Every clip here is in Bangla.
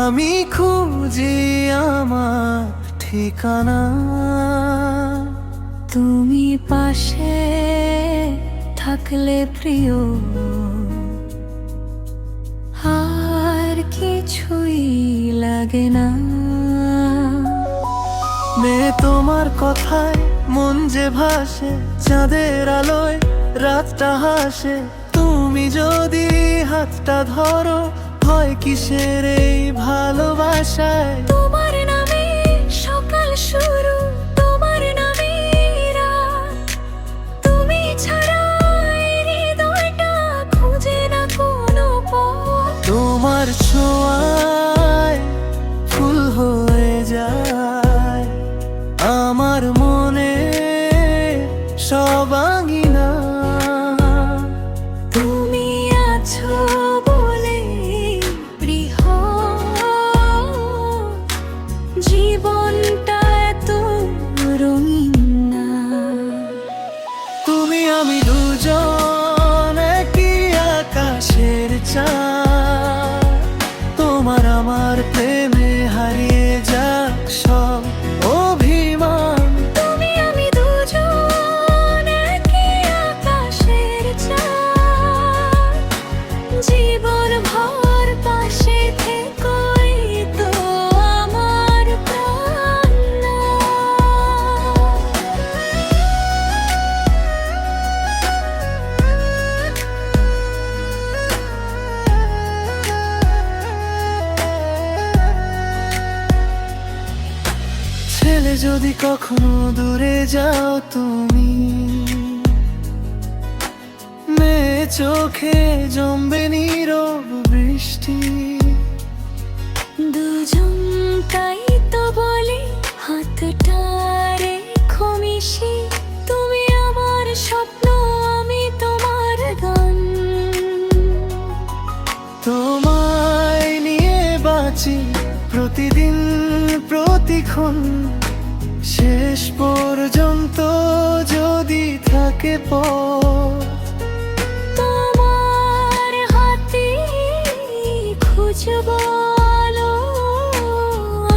আমি খুঁজি আমার ঠিকানা, তুমি পাশে থাকলে প্রিয়, আর কিছুই লাগে না। মেয়ে তোমার কথায় মন যে ভাসে, চাঁদের আলোয় রাতটা হাসে। তুমি যদি হাতটা ধরো, হয় কিসের এই ভালোবাসায়। তোমার নামে সকাল শুরু, তোমার নামে রাত। তুমি ছাড়া এই হৃদয়টা খুঁজে না কোনো পথ। তোমার ছোঁয়ায় ফুল হয়ে যায় আমার মনে সব আঙিনা। তুমি আছো বলে প্রিয়, জীবনটা এত রঙিন না। তুমি আমি দুজন একই আকাশের চাঁদ, তোমার আমার প্রেমে হারিয়ে যাক সব অভিমান। তুমি আমি দুজন একই আকাশের চাঁদ, জীবন ভর পাশে থেকোই তো আমার প্রাণ। ছেলে যদি কখনো দূরে যাও তুমি, মেয়ে চোখে জমবে নীরব বৃষ্টি। দুজন তাই তো বলি হাতটা রেখো মিশি। তুমি আমার স্বপ্ন, আমি তোমার গান। তোমায় নিয়ে বাঁচি প্রতিদিন প্রতিক্ষণ, শেষ পর্যন্ত যদি থাকে পথ। তোমার হাতে খুঁজবো আলো,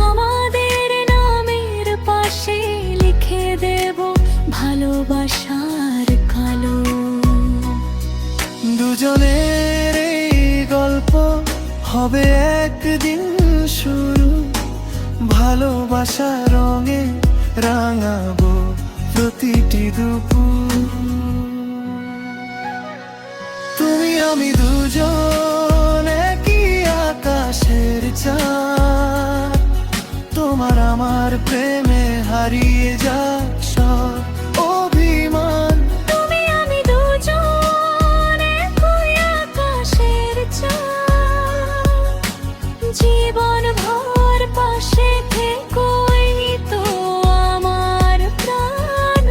আমাদের নামের পাশে লিখে দেব ভালোবাসার কালো। দুজনের এই গল্প হবে একদিন শুরু, ভালোবাসা রঙে রাঙাবো প্রতিটি দুপুর। তুমি আমি দুজন একই আকাশের চাঁদ, তোমার আমার প্রেমে হারিয়ে যাক সব অভিমান। তুমি আমি দুজন একই আকাশের চাঁদ, জীবন ভর পাশে থেকোই তো আমার প্রাণ।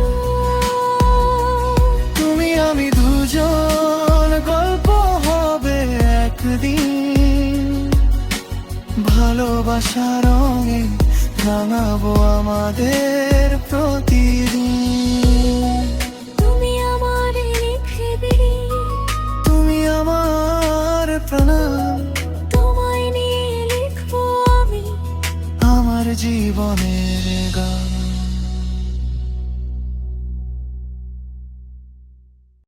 তুমি আমি দুজন গল্প হবে একদিন, ভালোবাসা রঙে রাঙাবো আমাদের প্রতিদিন। তুমি আমার পৃথিবী, তুমি আমার প্রাণ, তোমায় নিয়ে লিখবো আমি আমার জীবনের গান।